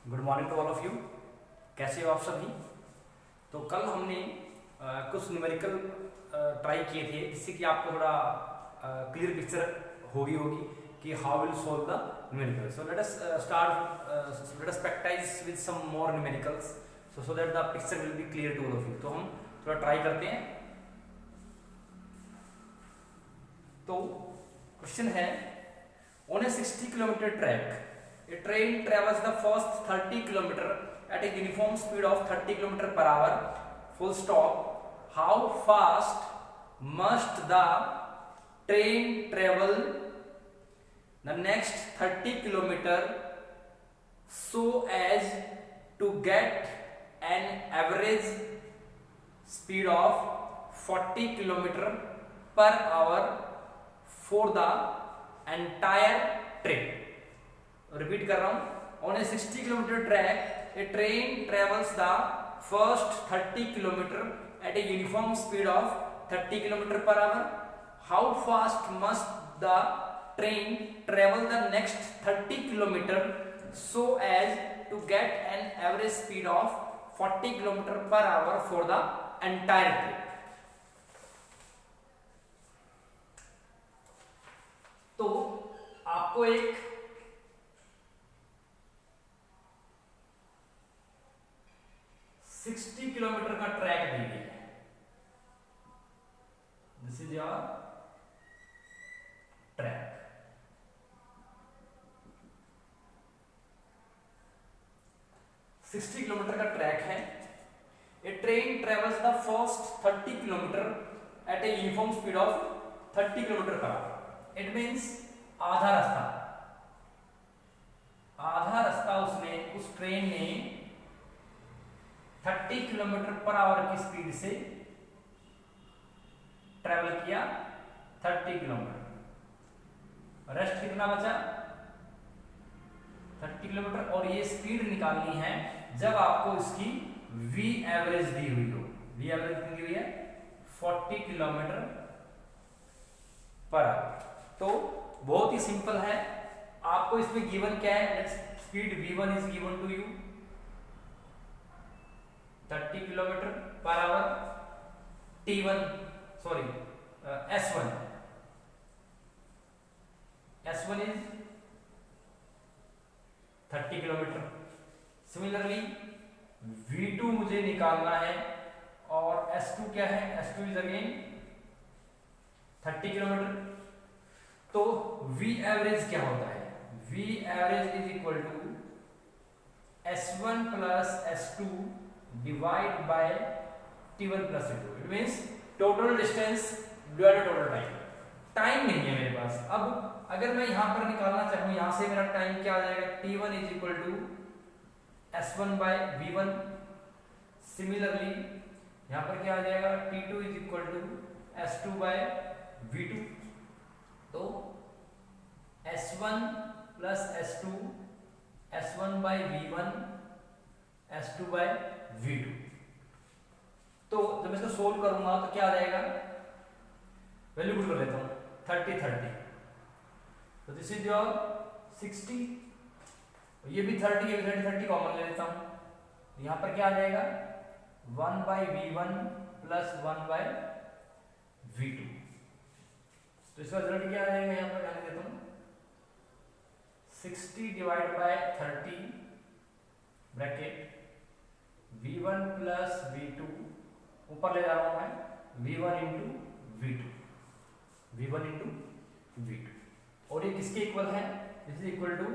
Good morning to all of you. कैसे हो आप सभी। तो कल हमने कुछ न्यूमेरिकल ट्राई किए थे जिससे कि आपको थोड़ा क्लियर पिक्चर होगी कि how will solve the numerical. So let us start, let us practise with some more numericals so that the picture will be clear to all of you. तो हम थोड़ा ट्राई करते हैं। तो क्वेश्चन है, on a 60 kilometre track a train travels the first 30 km at a uniform speed of 30 km per hour, full stop. How fast must the train travel the next 30 km so as to get an average speed of 40 km per hour for the entire trip? Repeat कर रहा हूं। On a 60 kilometre track a train travels the first 30 kilometre at a uniform speed of 30 kilometre per hour. How fast must the train travel the next 30 kilometre so as to get an average speed of 40 kilometre per hour for the entire trip. तो आपको एक sixty kilometre का track दी गई है। This is your track. 60 kilometre का track है। A train travels the first 30 kilometre at a uniform speed of 30 kilometre per hour. It means आधा रास्ता उसने उस ट्रेन ने 30 किलोमीटर पर आवर की स्पीड से ट्रेवल किया 30 किलोमीटर। रेस्ट कितना बचा? 30 किलोमीटर। और ये स्पीड निकालनी है जब आपको इसकी वी एवरेज दी हुई हो। वी एवरेज दी हुई है 40 किलोमीटर पर आवर। तो बहुत ही सिंपल है। आपको इसमें गिवन क्या है? Speed v1 is given to you 30 kilometre per hour. t1 sorry s1 is 30 kilometre. Similarly v2 मुझे निकालना है और s2 क्या है? s2 is again 30 kilometre. तो v एवरेज क्या होता है? v average is equal to s1 plus s2 divide by t1 plus t2। It means total distance divide total time. Time नहीं है मेरे पास। अब अगर मैं यहां पर निकालना चाहूं, यहां से मेरा टाइम क्या आ जाएगा? t1 is equal to s1 by v1। Similarly यहां पर क्या आ जाएगा? t2 is equal to s2 bye v2। तो s1 plus s2 s1 by v1 s2 bye v2। तो जब इसको सोल्व करूंगा तो क्या आ जाएगा? वैल्यू पुट कर लेता हूं 30 30। तो दिस इज योर 60। ये भी 30, ये भी 30 कॉमन ले लेता हूं। यहां पर क्या आ जाएगा? 1 bye v1 plus 1 bye v2। तो इसका रिजल्ट क्या आ जाएगा? यहां पर ध्यान देता हूं 60 divide by 30 bracket v1 plus v2 ऊपर ले जा रहा हूं मैं v1 इंटू v2। और ये किसके इक्वल है? This is equal to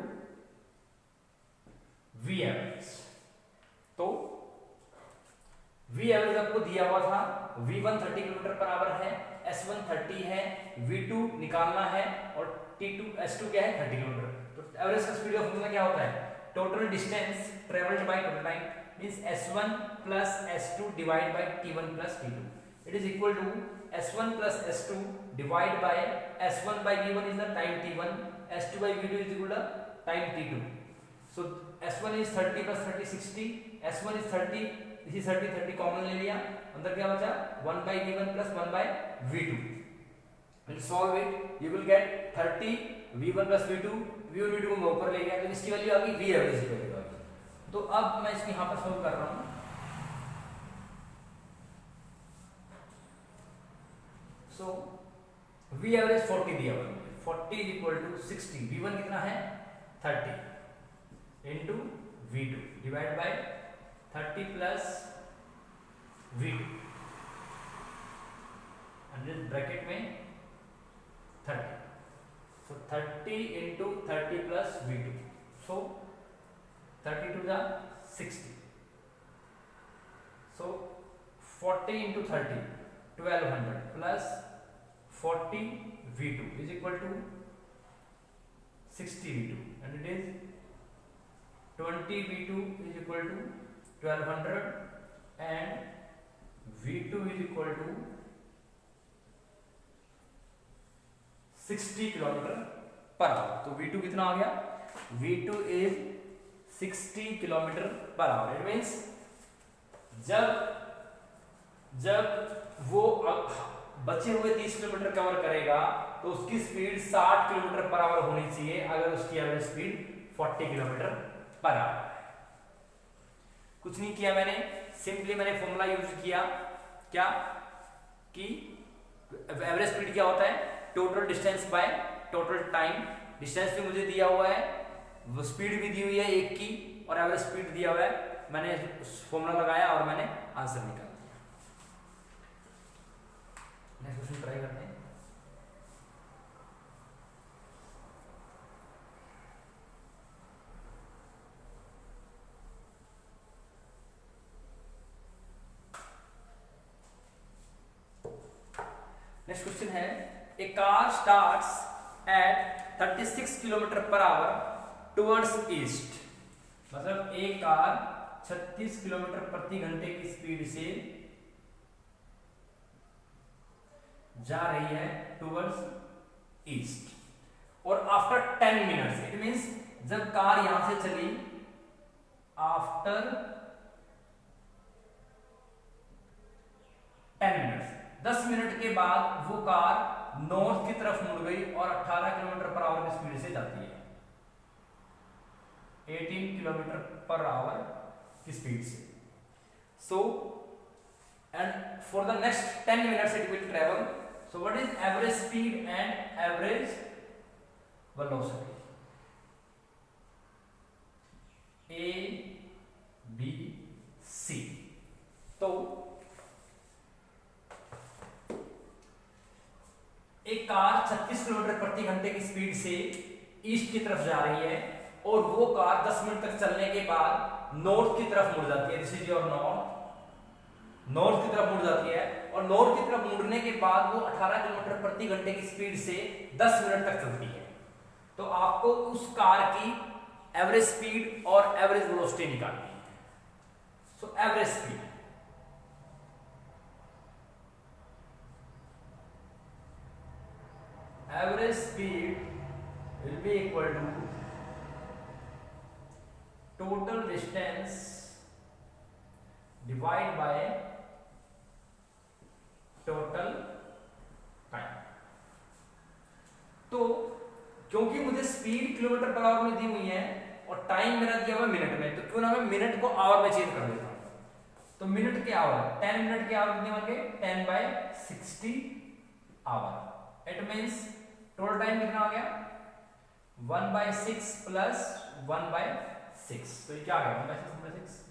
v average. तो v एवरेज आपको दिया हुआ था। v1 30 किलोमीटर पर आवर है, s1 30 है, v2 निकालना है और t2 s2 क्या है? 30 किलोमीटर। तो एवरेज का स्पीड ऑफ क्या होता है? Total distance travelled by total time means s1 plus s2 divided by t1 plus t2. It is equal to s1 plus s2 divided by s1 by v1 is the time t1, s2 by v2 is equal to time t2. So s1 is 30 plus 30 60, s1 is 30, this is 30 common ले लिया, अंदर क्या बचा? 1 by v1 plus 1 by v2. When solve it, you will get 30 v1 plus v2 v1 v2 को मैं ऊपर ले गया तो इसकी वैल्यू आ गई v एवरेज की वैल्यू आ गई। तो अब मैं इसको यहां पर सोल्व कर रहा हूं। सो वी एवरेज 40 दिया हुआ है, 40 इज इक्वल टू 60, V1 कितना है 30 into V2 divide by 30 plus V2 under bracket में 30, so 30 into 30 plus V2, so 30 to the 60, so 40 into 30 1200 plus 40 V2 is equal to 60 V2 and it is 20 V2 is equal to 1200 and V2 is equal to 60 kilometre per hour. तो V2 कितना आ गया, V2 is 60 kilometre per hour. It means जब वो बचे हुए 30 kilometre cover करेगा तो उसकी स्पीड 60 किलोमीटर पर आवर होनी चाहिए, अगर उसकी average speed 40 kilometre per our है। कुछ नहीं किया मैंने, सिंपली मैंने फॉर्मूला यूज किया, क्या कि एवरेज स्पीड क्या होता है, total distance by total time. Distance भी मुझे दिया हुआ है, वो स्पीड भी दी हुई है एक की, और एवरेज स्पीड दिया हुआ है। मैंने फॉर्मूला लगाया और मैंने आंसर निकाला। नेक्स्ट क्वेश्चन ट्राई करते हैं। नेक्स्ट क्वेश्चन है, a car starts at 36 kilometre per hour towards east. मतलब एक कार 36 किलोमीटर प्रति घंटे की स्पीड से जा रही है टुवर्ड्स ईस्ट, और आफ्टर 10 मिनट्स, इट मींस जब कार यहां से चली आफ्टर 10 मिनट्स, 10 मिनट के बाद वो कार नॉर्थ की तरफ मुड़ गई और 18 किलोमीटर पर आवर की स्पीड से जाती है, 18 किलोमीटर पर आवर की स्पीड से। So and for the next 10 minutes it will travel. So what is average speed and average velocity? A, B, C. तो एक कार 36 किलोमीटर प्रति घंटे की स्पीड से ईस्ट की तरफ जा रही है, और वो कार 10 मिनट तक चलने के बाद नॉर्थ की तरफ मुड़ जाती है। दिस इज योर नॉर्थ की तरफ मुड़ जाती है, और नॉर्थ की तरफ मुड़ने के बाद वो 18 किलोमीटर प्रति घंटे की स्पीड से 10 मिनट तक चलती है। तो आपको उस कार की एवरेज स्पीड और एवरेज वेलोसिटी निकालनी है। So average speed, average speed will be equal to total distance divide by total time. तो क्योंकि मुझे स्पीड किलोमीटर पर आवर में दी हुई है और टाइम मेरा दिया हुआ है मिनट में, तो क्यों ना मैं मिनट को आवर में चेंज कर देता हूं। तो मिनट के आवर, 10 मिनट के आवर कितने होंगे, 10/60 hour. It means total time कितना आ गया, 1/6 प्लस 1/6। तो ये क्या आ गया, 1/6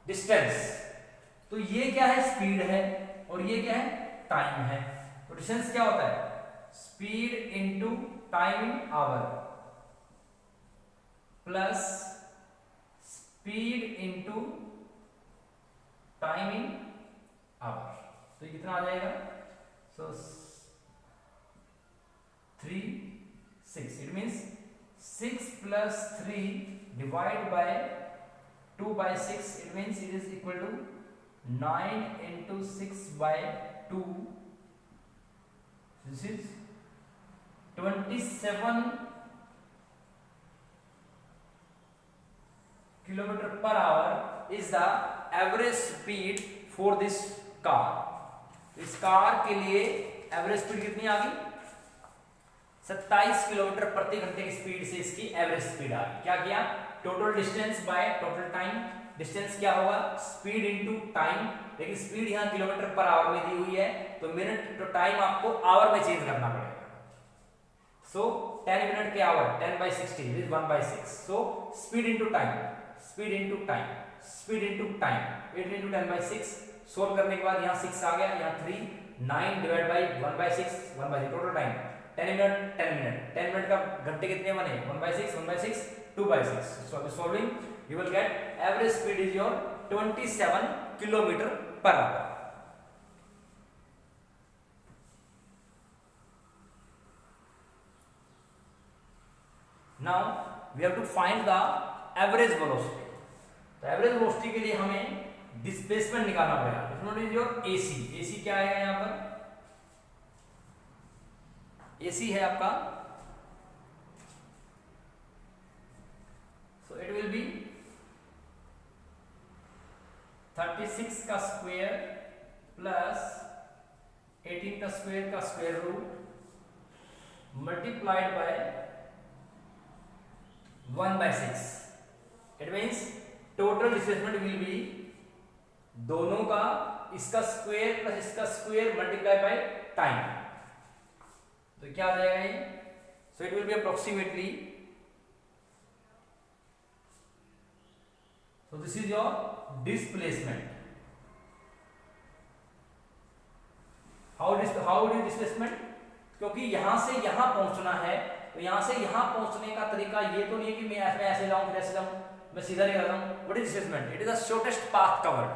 डिस्टेंस। तो ये क्या है, स्पीड है, और ये क्या है, टाइम है। तो डिस्टेंस क्या होता है, speed into time in hour plus speed into time in hour. तो ये कितना आ जाएगा, so 3 6, it means 6 plus 3 divide by 2/6, it means it is equal to 9 into 6/2. This is 27 kilometer per hour is the average speed for this car. इस car के लिए average speed कितनी आ गई, 27 किलोमीटर प्रति घंटे की स्पीड से इसकी एवरेज स्पीड आ गई। क्या किया, total distance by total time, distance क्या होगा स्पीड इनटू टाइम, लेकिन स्पीड यहाँ किलोमीटर पर आवर में दी हुई है तो मिनट तो टाइम आपको आवर में चेंज करना पड़ेगा। सो 10 मिनट के hour 10/60 is 1/6। So speed into time, speed into time, speed into time 8 into 10/6। Solve करने के बाद यहाँ 6 आ गया, यहाँ 3, 9 divide by 1/6 1/6 total time 10 minute 10 minute 10 minute का घंटे कितने बने 1/6 1/6 2/6। सो solving you will get average speed is your 27 kilometer per hour. Now we have to find the average velocity. तो average velocity के लिए हमें displacement निकालना पड़ेगा। Displacement is your AC. AC क्या है यहाँ पर, AC है आपका, so it will be 36 का स्क्वायर प्लस 18 का square root multiplied by 1/6। It means total displacement will be दोनों का इसका स्क्वायर प्लस इसका स्क्वायर मल्टीप्लाई बाय टाइम। तो क्या आ जाएगा ये, so it will be approximately, so this is your displacement. How do displacement, क्योंकि यहां से यहां पहुंचना है तो यहां से यहां पहुंचने का तरीका ये तो नहीं है कि मैं ऐसे जाऊं फिर ऐसे जाऊं, मैं सीधा नहीं जाता हूं। What is displacement, it is the shortest path covered.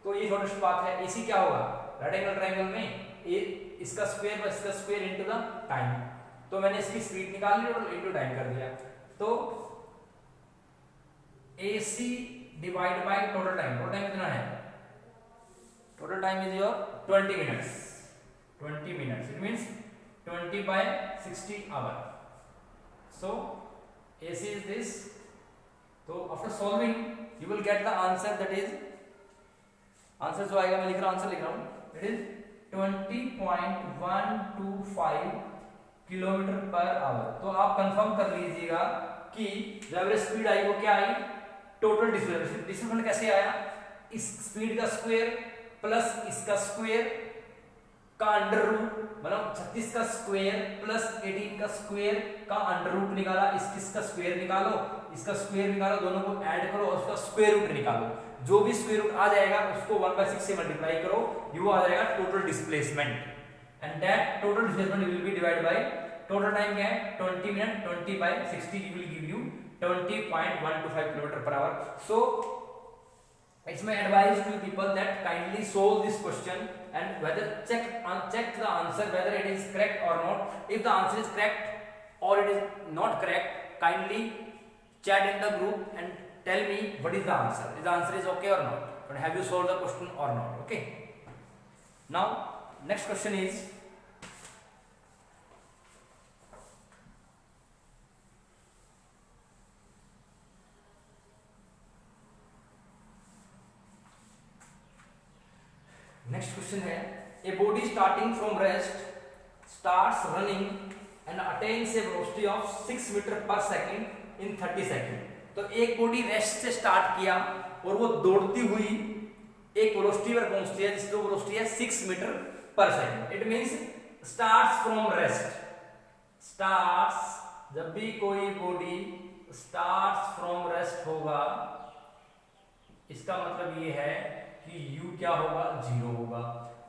तो ये शॉर्टेस्ट पाथ है। AC क्या होगा, राइट एंगल ट्रायंगल में इसका स्क्वायर प्लस इसका स्क्वायर इनटू द टाइम। तो मैंने इसकी स्पीड निकाल ली और इनटू टाइम कर दिया। तो AC divide by total time, total time कितना है, total time is your 20 minutes, 20 minutes it means 20/60 hour. So AC is this. तो after solving you will get the answer, that is answer जो आएगा, मैं लिख रहा हूं, it is 20.125 kilometre per hour. तो आप कंफर्म कर लीजिएगा कि जो एवरेज स्पीड आई वो क्या आई, टोटल डिस्प्लेसमेंट कैसे आया, इस स्पीड का स्क्वायर प्लस इसका स्क्वायर का अंडर रूट, मतलब 36 का स्क्वायर प्लस 18 का स्क्वायर का अंडर रूट निकाला, इसका स्क्वायर निकालो, इसका स्क्वायर निकालो, दोनों को ऐड करो और उसका स्क्वायर रूट निकालो। जो भी स्क्वायर रूट आ जाएगा उसको 1/6 से मल्टीप्लाई करो, ये आ जाएगा total displacement. And that total displacement will B divide by total time क्या है 20 minute, 20/60 will give you 20.125 kilometer per hour. So it's my advice to people that kindly solve this question and whether check the answer whether it is correct or not. If the answer is correct or it is not correct, kindly chat in the group and tell me what is the answer. If the answer is okay or not, but have you solved the question or not? Okay. Now next question is, next question है, a body starting from rest starts running and attains a velocity of 6 metre per second in 30 second. तो एक body rest से start किया और वो दौड़ती हुई एक वेलोसिटी पर पहुंचती है जिसकी वेलोसिटी है 6 metre per second. It means starts from rest, starts, जब भी कोई बॉडी स्टार्ट्स फ्रॉम रेस्ट होगा इसका मतलब ये है कि u क्या होगा 0 होगा,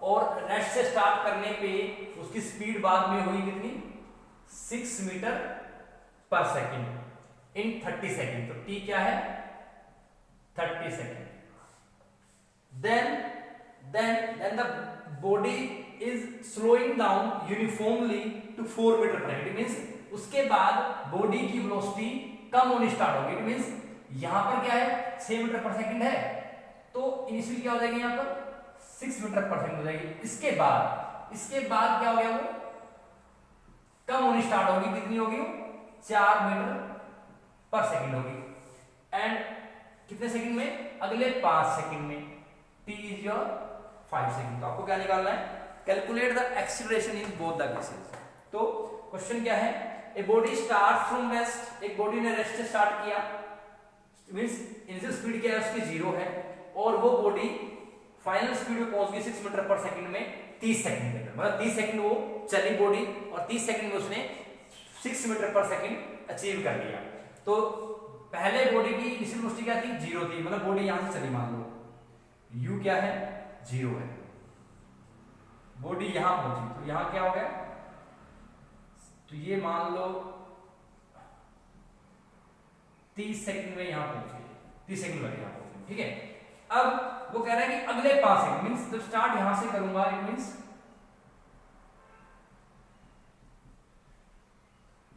और रेस्ट से स्टार्ट करने पे उसकी स्पीड बाद में हुई कितनी 6 metre per second in 30 second. तो t क्या है 30 second. then the body is slowing down uniformly to 4 metre per second. It means उसके बाद बॉडी की वेलोसिटी कम होनी स्टार्ट होगी। इट मींस यहां पर क्या है 6 मीटर पर सेकंड है, तो इनिशियली क्या हो जाएगी यहाँ पर 6 मीटर पर सेकंड हो जाएगी। इसके बाद क्या हो गया, वो कम होनी स्टार्ट होगी, कितनी होगी 4 मीटर पर सेकंड होगी। एंड कितने सेकंड में, अगले 5 सेकंड में, t इज योर 5 सेकंड। तो आपको क्या निकालना है, calculate the acceleration in both the cases. तो क्वेश्चन क्या है, a body start from rest, एक बॉडी ने रेस्ट से स्टार्ट किया, मींस इनिशियल स्पीड क्या है उसकी 0 है, और वो बॉडी फाइनल स्पीड में पहुंच गई 6 मीटर पर सेकंड में 30 सेकंड के अंदर, मतलब 30 सेकंड वो चली बॉडी और 30 सेकंड में उसने 6 मीटर पर सेकंड अचीव कर लिया। तो पहले बॉडी की इनिशियल वेलोसिटी क्या थी, 0 थी, मतलब बॉडी यहां से चली, मान लो u क्या है, 0 है, बॉडी यहां पहुंची, तो यहां क्या हो गया, तो ये मान लो 30 सेकंड में यहां पहुंच गए, 30 सेकंड में यहां पहुंच गए, ठीक है। अब वो कह रहा है कि अगले 5 सेकंड, मींस जब स्टार्ट यहां से करूंगा, इट मींस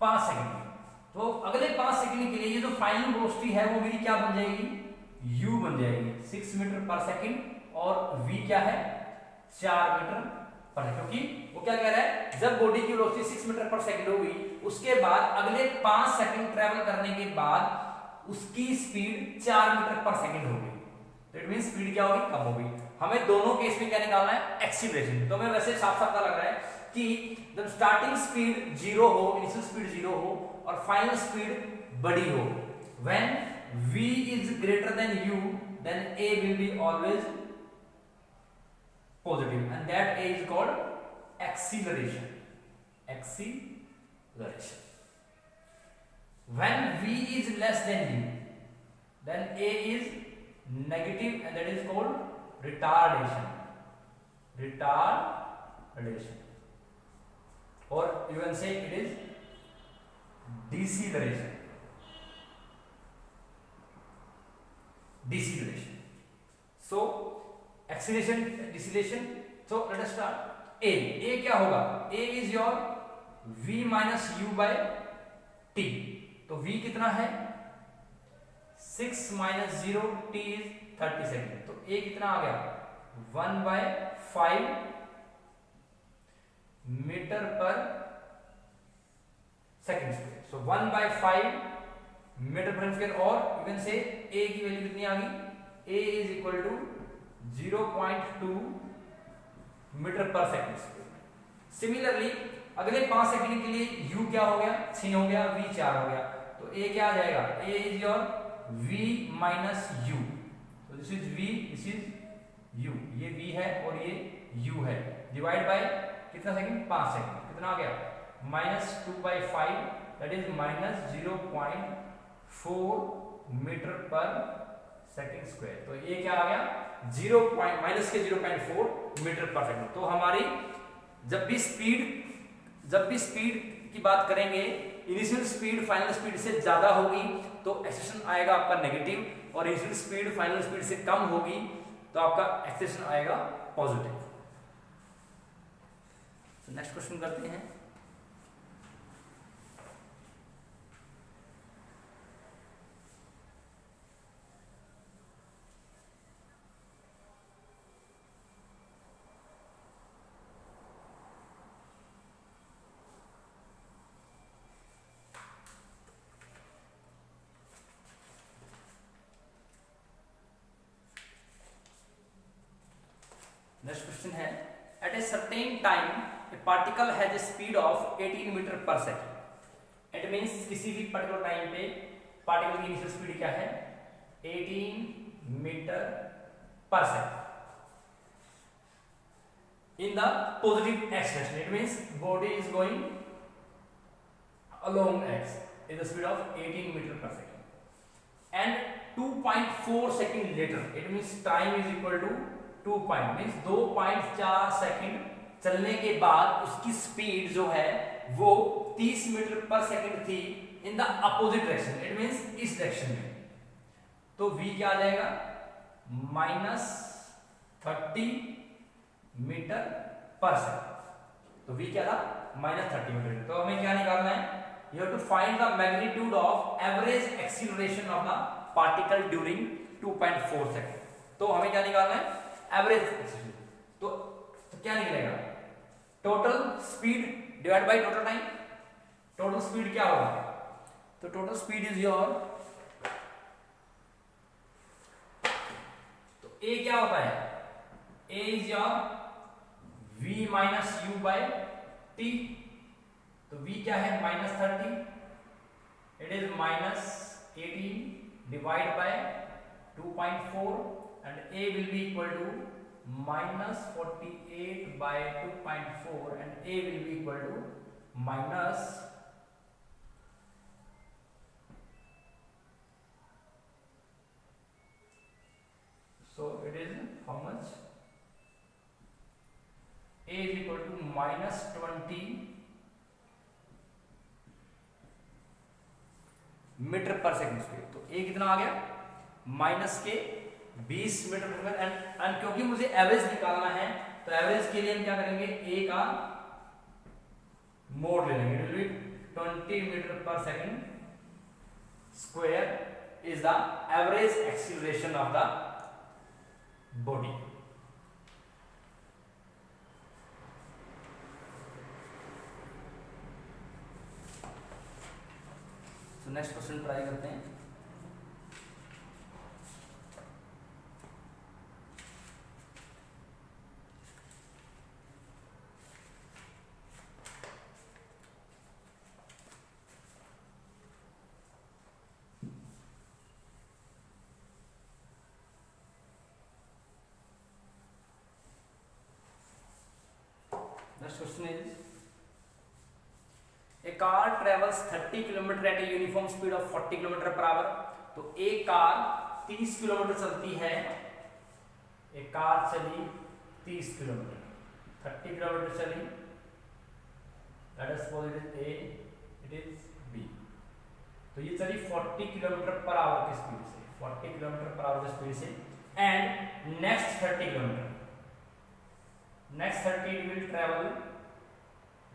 5 सेकंड, तो अगले 5 सेकंड के लिए ये जो फाइनल वेलोसिटी है वो मेरी क्या बन जाएगी, u बन जाएगी 6 मीटर पर सेकंड, और v क्या है 4 मीटर पर सेकंड, क्योंकि वो क्या कह रहा है, जब बॉडी की वेलोसिटी 6 मीटर पर सेकंड होगी, उसके बाद अगले 5 सेकंड ट्रेवल करने के बाद उसकी स्पीड 4 मीटर पर सेकंड होगी, तो इट मींस स्पीड क्या होगी, कम होगी। हमें दोनों केस में क्या निकालना है, एक्सीलरेशन। तो हमें वैसे साफ साफ लग रहा है कि जब स्टार्टिंग स्पीड 0 हो, इनिशियल स्पीड 0 हो और फाइनल स्पीड बड़ी हो, when v is greater than u, then a will be always positive, and that a is called acceleration. Acceleration. When v is less than u, then a is negative, and that is called retardation. Retardation. Or you can say it is deceleration. Deceleration. So acceleration, deceleration. So let us start. A क्या होगा, A is your v minus u by t, तो v कितना है 6 minus 0, t is 30 second, तो A कितना आ गया 1 by 5 metre per second square, so 1 by 5 metre per second, और यू कैन से A की वैल्यू कितनी आ गई, A is equal to 0.2 metre per second square. Similarly अगले 5 सेकंड के लिए u क्या हो गया, 6 हो गया, v 4 हो गया, तो a क्या आ जाएगा, a is your v minus u, तो this is v, this is u, ये v है और ये u है, डिवाइड बाय कितना सेकंड, 5 सेकंड, कितना आ गया -2/5, that is -0.4 metre per second square, तो ये क्या आ गया -0.4 मीटर पर सेकंड। तो हमारी जब भी स्पीड की बात करेंगे, इनिशियल स्पीड फाइनल स्पीड से ज्यादा होगी तो एक्सेलरेशन आएगा आपका नेगेटिव, और इनिशियल स्पीड फाइनल स्पीड से कम होगी तो आपका एक्सेलरेशन आएगा पॉजिटिव। नेक्स्ट क्वेश्चन करते हैं। नेक्स्ट क्वेश्चन है, at a certain time a particle has a speed of 18 metre per second. It means किसी भी पर्टिकुलर टाइम पे पार्टिकल की इनिशियल स्पीड क्या है, 18 metre per second in the positive X direction. It means body is going along x is the speed of 18 meter per second, and 2.4 second later, it means time is equal to 2 point, means 2.4 second चलने के बाद उसकी speed जो है वो 30 metre per second थी in the opposite direction, it means इस direction में, तो v क्या आ जाएगा -30 मीटर पर सेकंड। तो v क्या था -30 मीटर। तो हमें क्या निकालना है, you have to find the magnitude of average acceleration of the particle during 2.4 second. तो हमें क्या निकालना है, एवरेज एक्सेलरेशन। तो क्या निकलेगा, total speed divide by total time. Total speed क्या होगा, तो टोटल स्पीड इज योर, तो a क्या होता है, a is your v minus u by t, तो v क्या है -30, it is -18 divide by 2.4 and a will be equal to -48 by 2.4 and a will be equal to minus so it is how much, a is equal to -20 metre per second speed. तो a कितना आ गया -20 metre per second and क्योंकि मुझे average निकालना है तो average के लिए हम क्या करेंगे a का मोड ले लेंगे, it will B 20 metre per second square is the average acceleration of the body. तो नेक्स्ट क्वेश्चन ट्राई करते हैं। Next question is, a car travels 30 km at a uniform speed of 40 km per hour। तो एक car 30 kilometre चलती है, एक car चली 30 kilometre, 30 kilometre चली, let us suppose it is A, it is B। तो ये चली 40 किलोमीटर पर आवर की स्पीड से, 40 किलोमीटर पर आवर की स्पीड से and next 30 kilometre, next 30 it will travel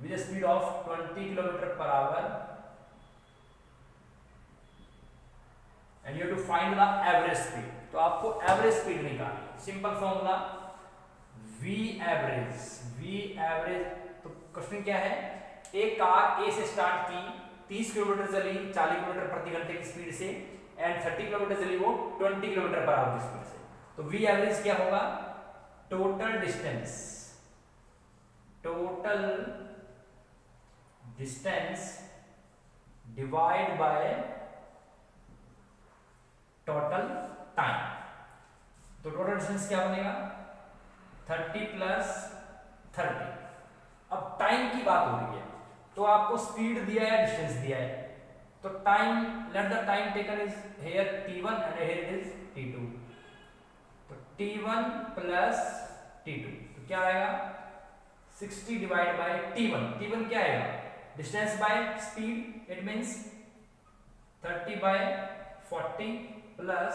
with a speed of 20 km per hour and you have to find the average speed। तो आपको average speed निकालनी, simple formula v average. तो question क्या है, एक car A से start की, 30 kilometre चली 40 किलोमीटर प्रति घंटे की स्पीड से एंड 30 किलोमीटर चली वो 20 किलोमीटर पर आवर की स्पीड से। तो v एवरेज क्या होगा, total distance divide by total time. तो टोटल डिस्टेंस क्या बनेगा 30 + 30। अब टाइम की बात हो रही है तो आपको स्पीड दिया है, डिस्टेंस दिया है, तो time, let the time taken is here t1 and here is t2। तो t1 + t2 तो क्या आएगा 60 डिवाइड बाय t1। t1 क्या आएगा, distance by speed, it means 30 by 40 plus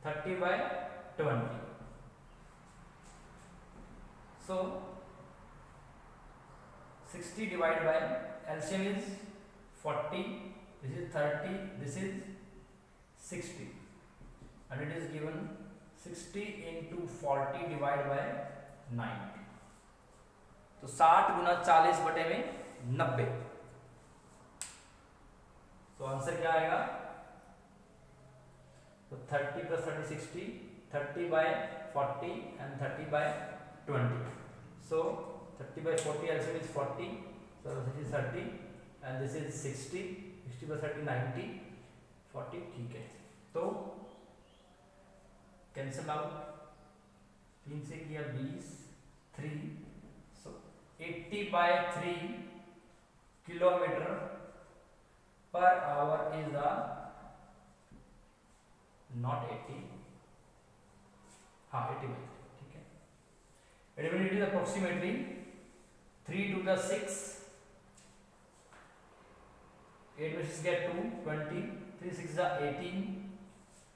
30 by 20। So 60 divide by LCM is 40, this is 30, this is 60 and it is given 60 into 40 divided by 90। तो 60 गुना 40 बटे में 90। तो आंसर क्या आएगा, तो 30 + 30 60, 30 by 40 and 30 by 20। So 30 by 40 also is 40, so this is 30 and this is 60, 60 by 30 90, 40 ठीक है। तो कैंसिल आउट, 3 से किया 20, 3, so 80 by 3 kilometre per hour is the not 80, हाँ 80 by 3 ठीक है। It is approximately 3 to the 6, 8 में 6 get 2 20, 3 6 is 18,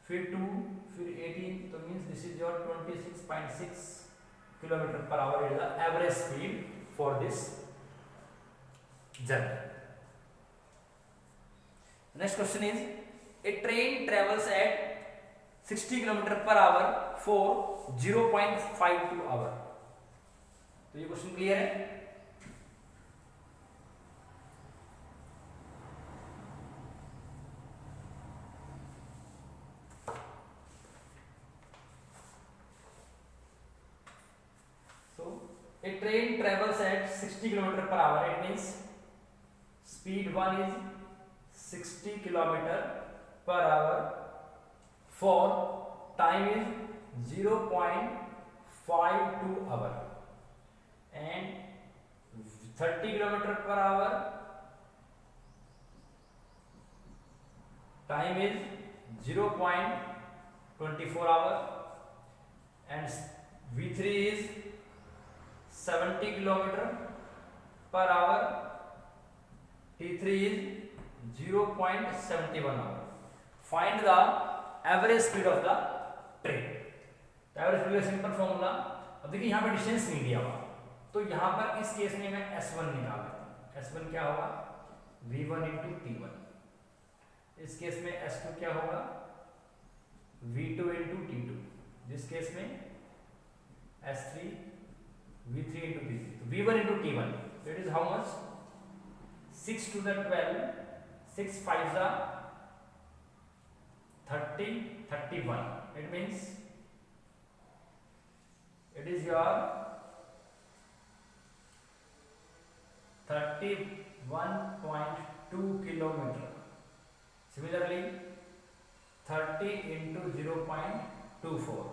फिर 2 फिर 18, तो means this is your 26.6 kilometre per hour is the average speed for this journey. Next question is, a train travels at 60 kilometre per hour for 0.52 hour. तो ये question clear है। A train travels at 60 km per hour, it means speed 1 is 60 kilometer per hour for time is 0.52 hour and 30 kilometer per hour time is 0.24 hour and V3 is 70 kilometer per hour, T3 is 0.71 hour. Find the average speed of the train. Average speed का simple formula, अब देखिए यहाँ पर distance नहीं दिया हुआ, तो यहाँ पर इस केस में मैं S1 निकाल लेता हूँ। S1 क्या होगा V1 इंटू T1, इस केस में S2 क्या होगा V2 इंटू T2, जिस केस में S3 V3 into P3. So V1 into T1, that is how much? 6 to the 12, 6 5s are 30, 31. It means it is your 31.2 kilometer. Similarly, 30 into 0.24.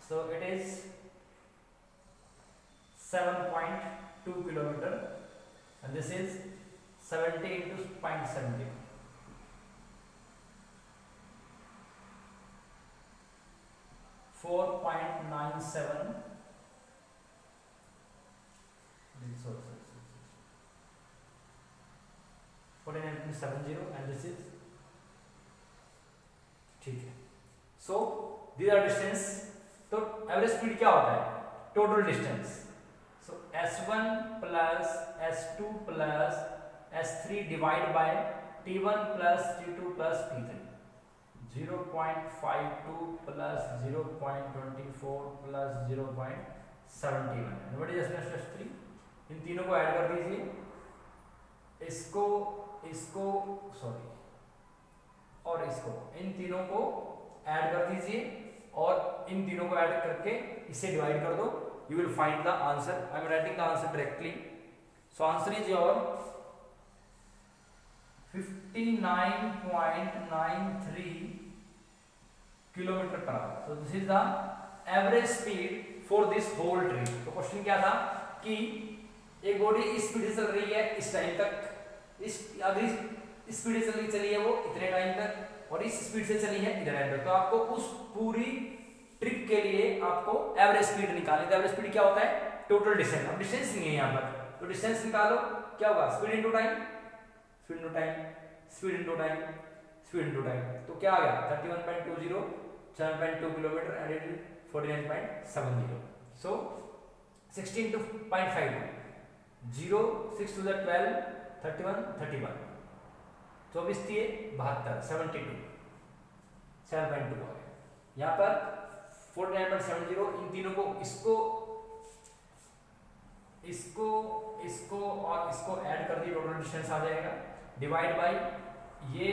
So it is 7.2 kilometer and this is 70 into 0.70. 4.97. 49.70 and this is ठीक है. So these are distance. तो average speed क्या होता है total distance. So S1 plus S2 plus S3 divide by T1 plus T2 plus T3. 0.52 plus 0.24 plus 0.71. What is S3? इन तीनों को add कर दीजिए, इसको सॉरी और इसको, इन तीनों को ऐड कर दीजिए और इन तीनों को ऐड करके इसे डिवाइड कर दो. You will find the answer. I am writing the answer directly. So answer is your 59.93 kilometre per hour. So this is the average speed for this whole train. तो क्वेश्चन क्या था कि एक body इस speed से चल रही है इस टाइम तक, इस अगर इस स्पीड से चली है वो इतने टाइम तक और इस स्पीड से चली है इधर एंड. तो आपको उस पूरी ट्रिप के लिए आपको एवरेज स्पीड निकालनी है. एवरेज स्पीड क्या होता है टोटल डिस्टेंस. अब डिस्टेंस नहीं है यहाँ पर, तो डिस्टेंस निकालो. क्या होगा speed into time, speed into time, speed into time, speed into time. तो क्या आ गया 31.20, 7.2 kilometre and it is 49.70. So 16 into 0.52, 0 6 to the 12, 31, 31, 24 दिए 72, 72, 7.2 हो गया. यहाँ पर 49.70. इन तीनों को इसको और इसको ऐड कर दी, टोटल डिस्टेंस आ जाएगा. डिवाइड बाय ये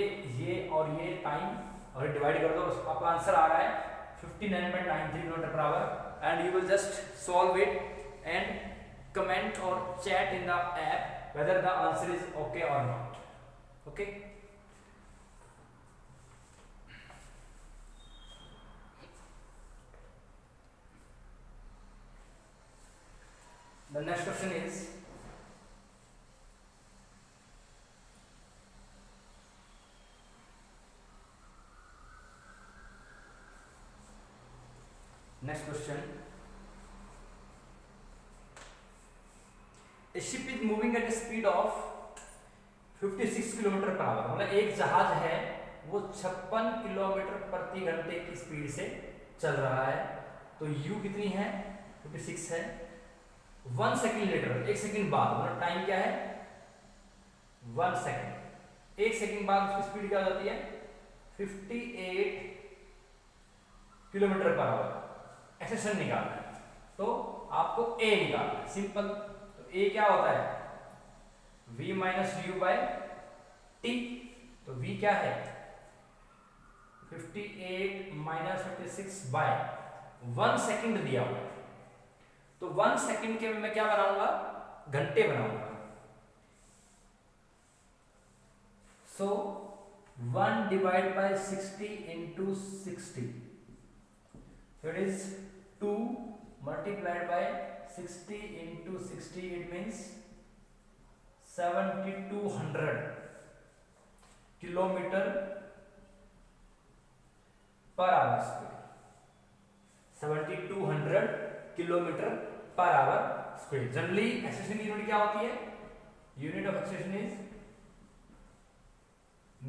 और ये टाइम और डिवाइड कर दो, आपका आंसर आ रहा है 59.93 kilometre per hour. And you will just solve it and comment और chat in the app whether the answer is okay or not. Okay. The next question is next question. A ship is moving at a speed of 56 kilometre per our. मतलब एक जहाज है वो 56 kilometre प्रति घंटे की speed से चल रहा है. तो u कितनी है 56 है. 1 सेकेंड लेटर, एक सेकेंड बाद, मतलब टाइम क्या है 1 सेकेंड. एक सेकेंड बाद उसकी स्पीड क्या हो जाती है 58 किलोमीटर पर आवर. एक्सेशन निकालना है तो आपको a निकालना है. सिंपल. तो a क्या होता है v minus u by t. तो v क्या है 58 माइनस 56 बाय 1 सेकेंड दिया हुआ है. तो 1 सेकंड के मैं क्या बनाऊंगा, घंटे बनाऊंगा। सो 1 divide by 60 into 60, so it is 2 multiplied by 60 into 60, it means 7200 kilometre per hour square, 7200 kilometre per hour square. Generally acceleration की यूनिट क्या होती है, unit of acceleration is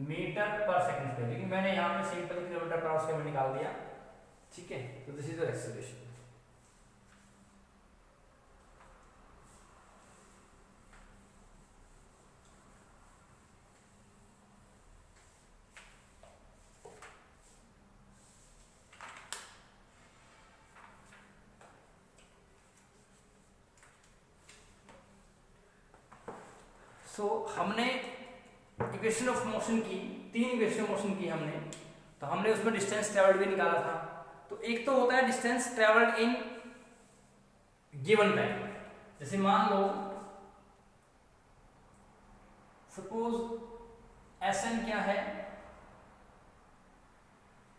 metre per second square, लेकिन मैंने यहां पे simple kilometre per hour square में निकाल दिया, ठीक है। तो this is your acceleration. So हमने इक्वेशन ऑफ मोशन की, 3 इक्वेशन ऑफ मोशन की हमने, तो हमने उसमें डिस्टेंस ट्रेवल्ड भी निकाला था। तो एक तो होता है distance travelled in given time, जैसे मान लो सपोज Sn क्या है,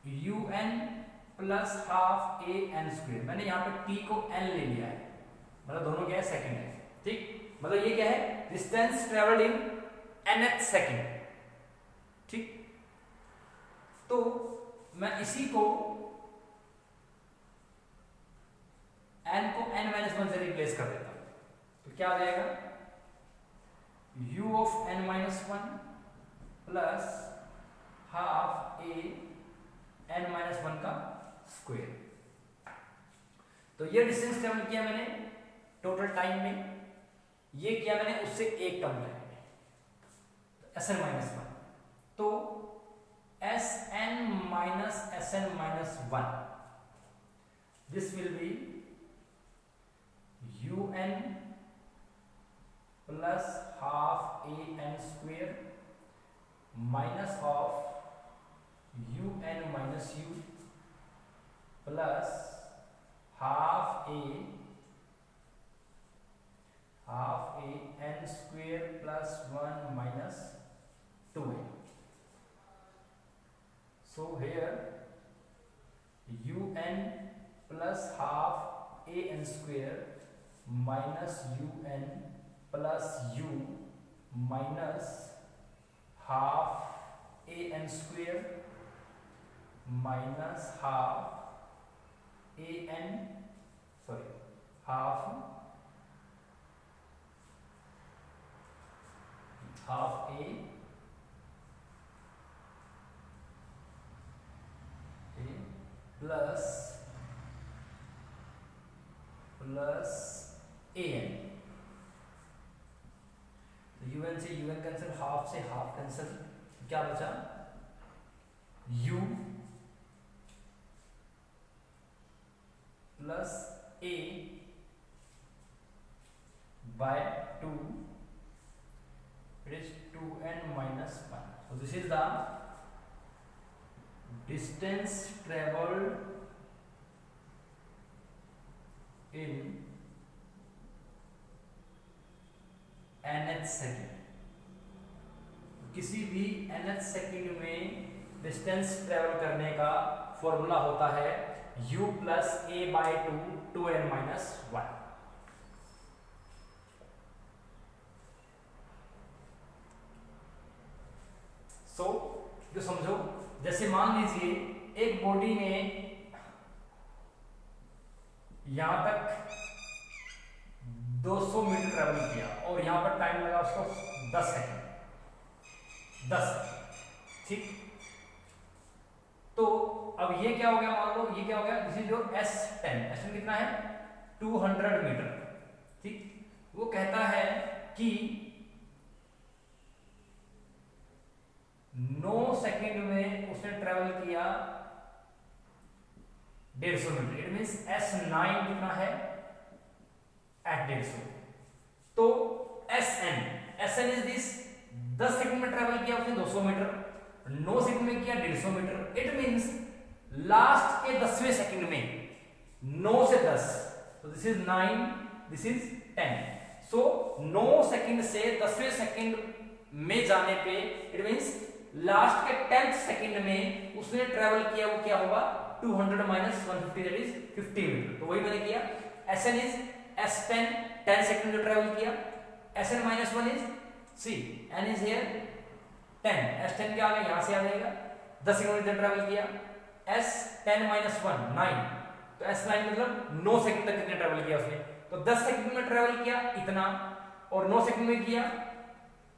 un plus half a n square, मैंने यहाँ पे t को n ले लिया है, मतलब दोनों क्या है सेकंड है, ठीक। मतलब ये क्या है, डिस्टेंस ट्रेवल्ड इन nth सेकंड, ठीक। तो मैं इसी को n को n-1 से रिप्लेस कर देता हूं, तो क्या आ जाएगा, u of n-1 plus half a n-1 का स्क्वायर। तो ये डिस्टेंस ट्रेवल किया मैंने टोटल टाइम में, ये किया मैंने उससे एक टर्म टाइम में, Sn-1। तो Sn minus Sn-1, this will be un plus half an square minus of un minus u plus half a n square plus 1 minus 2a. So here un plus half a n square minus un plus u minus half a n square minus half a n, sorry, half a plus an, तो un से un cancel, half से half cancel, क्या बचा, u plus a by 2, it is 2n minus 1. So this is the distance traveled in nth second. किसी भी nth second में distance travel करने का फॉर्मूला होता है u plus a by 2n minus 1। सो जो समझो, जैसे मान लीजिए एक बॉडी ने यहां तक 200 मीटर ट्रेवल किया और यहां पर टाइम लगा उसको 10 सेकंड, 10, ठीक। तो अब ये क्या हो गया, मान लो ये क्या हो गया, दिस इज योर S10 कितना है, 200 मीटर, ठीक। वो कहता है कि 9 सेकंड में उसने ट्रेवल किया 150 मीटर, इट मींस S9 कितना है एट 150। तो SN इज दिस, 10 सेकंड में ट्रेवल किया उसने 200 मीटर, 9 सेकंड में किया 150 मीटर, इट मींस लास्ट के 10वें सेकंड में 9 से 10 तो this is 9, this is 10। So 9 second से 10वें सेकंड में जाने पे इट मींस लास्ट के 10th सेकंड में उसने ट्रेवल किया, वो क्या होगा 200 माइनस 150 दैट इज 50 मीटर। तो वही मैंने किया। Sn इज S10 10 सेकंड जो ट्रेवल किया, Sn माइनस 1 इज सी n इज हियर 10, S10 क्या आ गया यहां से आ जाएगा, 10 सेकंड ट्रेवल किया, S10 माइनस 1 9, तो S9 मतलब 9 सेकंड तक कितने ट्रेवल किया उसने, तो 10 सेकंड में ट्रेवल किया इतना और 9 सेकंड में किया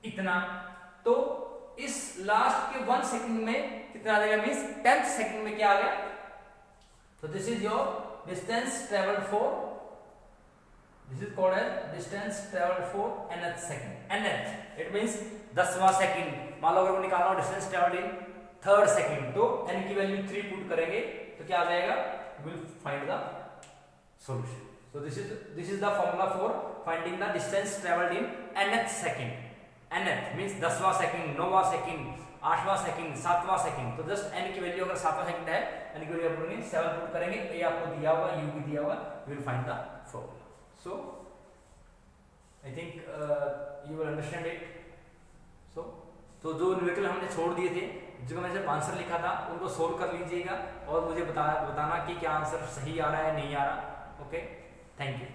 इतना, तो इस लास्ट के 1 सेकंड में कितना आ जाएगा, मींस 10th सेकंड में क्या आ गया, तो this is your distance travelled for, this is called as distance travelled for nth second. nth it means 10वां सेकंड। मान लो अगर वो निकालना हो distance travelled in 3rd second, तो n की वैल्यू 3 पुट करेंगे तो क्या आ जाएगा, will find the solution. So this is the formula for finding the distance traveled in nth second. nth means 10वां सेकंड, 9वां सेकंड, 8वां सेकंड, 7वां सेकंड। तो जस्ट n की वैल्यू अगर 7वां सेकंड है, n की वैल्यू अपन 7 पुट करेंगे, a आपको दिया होगा, u भी दिया होगा, you will find the formula. So I think you will understand it. So तो जो न्यूमेरिकल हमने छोड़ दिए थे, जो मैंने सिर्फ आंसर लिखा था, उनको सोल्व कर लीजिएगा और मुझे बताना कि क्या आंसर सही आ रहा है नहीं आ रहा। Okay, thank you.